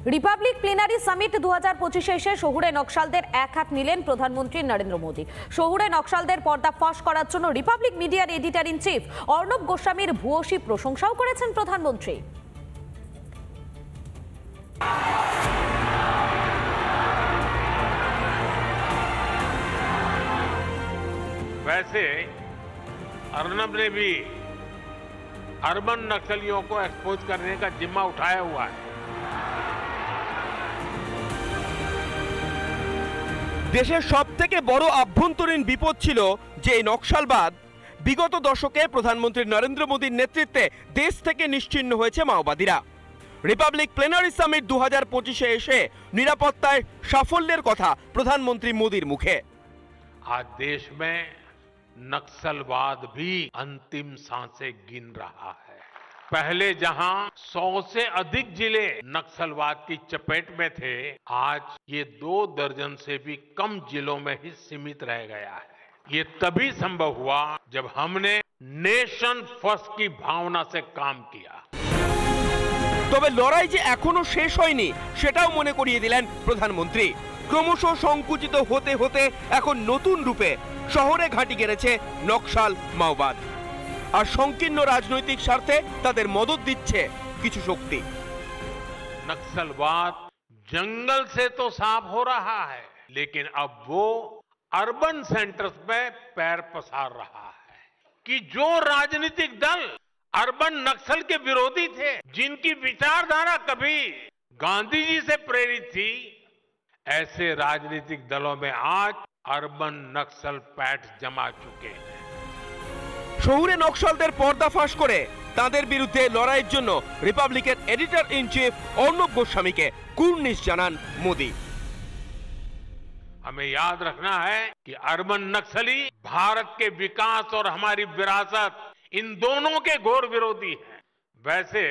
Republic plenary summit 2025 এসে শহুরে নকশালদের এক হাত নিলেন প্রধানমন্ত্রী নরেন্দ্র মোদী। শহুরে নকশালদের পর্দা ফাঁস করার জন্য রিপাবলিক মিডিয়ার এডিটর ইন চিফ অর্ণব গোস্বামীর ভূয়সী প্রশংসাও করেছেন প্রধানমন্ত্রী। वैसे अर्नब ने भी अर्बन नक्सलियों को एक्सपोज करने का जिम्मा उठाया हुआ है। দেশের সবথেকে বড় আভ্যন্তরীণ বিপদ ছিল যে নকশালবাদ। বিগত দশকে প্রধানমন্ত্রী নরেন্দ্র মোদীর নেতৃত্বে দেশ থেকে নিশ্চিহ্ন হয়েছে মাওবাদীরা। রিপাবলিক প্লেনারি সামিট 2025-এ এসে নিরাপত্তায় সাফল্যের কথা প্রধানমন্ত্রী মোদীর মুখে। आज देश में नक्सलवाद भी अंतिम सांसें गिन रहा है। पहले जहां 100 से अधिक जिले नक्सलवाद की चपेट में थे, आज ये 2 दर्जन से भी कम जिलों में ही सीमित रह गया है। ये तभी संभव हुआ जब हमने नेशन फर्स्ट की भावना से काम किया। তবে লড়াই যে এখনো শেষ হয়নি সেটাও মনে করিয়ে দিলেন প্রধানমন্ত্রী। ক্রমশ সংকুচিত হতে হতে এখন নতুন রূপে শহরে ঘাঁটি গেড়েছে নকশাল মাওবাদ। আর সংকীর্ণ রাজনৈতিক স্বার্থে তাদের মদত দিচ্ছে কিছু শক্তি। नक्सलवाद जंगल से तो साफ हो रहा है, लेकिन अब वो अर्बन सेंटर्स में पैर पसार रहा है कि जो राजनीतिक दल अर्बन नक्सल के विरोधी थे, जिनकी विचारधारा कभी गांधी जी से प्रेरित थी, ऐसे राजनीतिक दलों में आज अर्बन नक्सल पैठ जमा चुके हैं। শহুরে নকশালদের পর্দা ফাঁস করে তাদের বিরুদ্ধে লড়াইয়ের জন্য রিপাবলিকের এডিটর ইন চিফ অর্ণব গোস্বামীকে কুর্নিশ জানান মোদী। हमें याद रखना है कि अर्बन नक्सली भारत के विकास और हमारी विरासत, इन दोनों के घोर विरोधी हैं। वैसे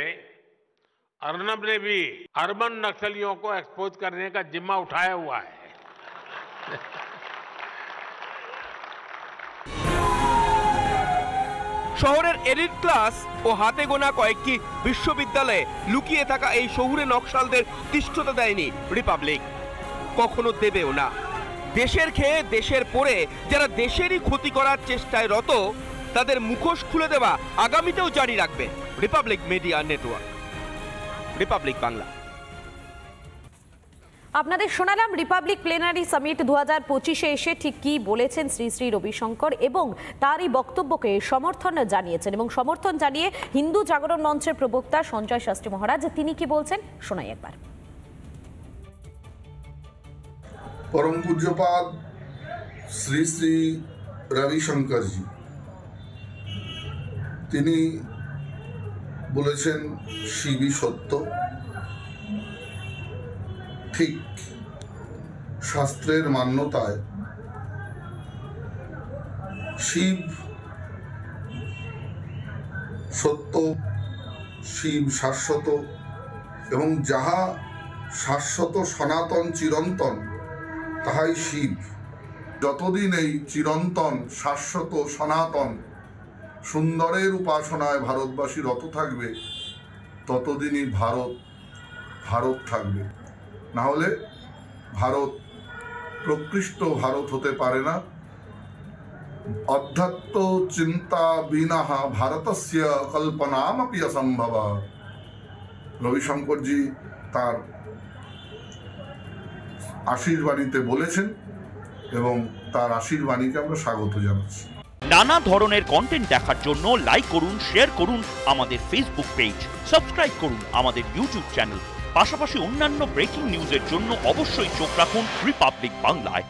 अर्नब ने भी अर्बन नक्सलियों को एक्सपोज करने का जिम्मा उठाया हुआ है। শহরের এলিট ক্লাস ও হাতে গোনা কয়েকটি বিশ্ববিদ্যালয়ে লুকিয়ে থাকা এই শহুরে নকশালদের তিষ্ঠতা দেয়নি রিপাবলিক, কখনো দেবেও না। দেশের খেয়ে দেশের পরে যারা দেশেরই ক্ষতি করার চেষ্টায় রত, তাদের মুখোশ খুলে দেওয়া আগামীতেও জারি রাখবে Republic media network. Republic Bangla. আপনাদের শোনালাম রিপাবলিক প্লেনারি সামিট 2025-এ এসে ঠিক কি বলেছেন শ্রী শ্রী রবিশঙ্কর, এবং তারই বক্তব্যকে সমর্থন জানিয়েছেন এবং সমর্থন জানিয়ে হিন্দু জাগরণ মঞ্চের প্রবক্তা সঞ্জয় শাস্ত্রী মহারাজ তিনি কি বলছেন শোনাই একবার। परम पूज्यपाद श्री श्री रविशंकर जी তিনি বলেছেন শিবই সত্য। ঠিক শাস্ত্রের মান্যতায় শিব সত্য, শিব শাশ্বত, এবং যাহা শাশ্বত সনাতন চিরন্তন তাহাই শিব। যতদিন এই চিরন্তন শাশ্বত সনাতন সুন্দরের উপাসনায় ভারতবাসী রত থাকবে, ততদিনই ভারত ভারত থাকবে। না হলে ভারত প্রকৃষ্ট ভারত হতে পারে না। অধ্যাত্ম চিন্তা বিনা ভারতস্য কল্পনামপি অসম্ভবা। রবিশঙ্করজি তার আশীর্বাণীতে বলেছেন এবং তার আশীর্বাণীকে আমরা স্বাগত জানাচ্ছি। নানা ধরনের কন্টেন্ট দেখার জন্য লাইক করুন, শেয়ার করুন আমাদের ফেসবুক পেজ, সাবস্ক্রাইব করুন আমাদের ইউটিউব চ্যানেল। পাশাপাশি অন্যান্য ব্রেকিং নিউজের জন্য অবশ্যই চোখ রাখুন রিপাবলিক বাংলায়।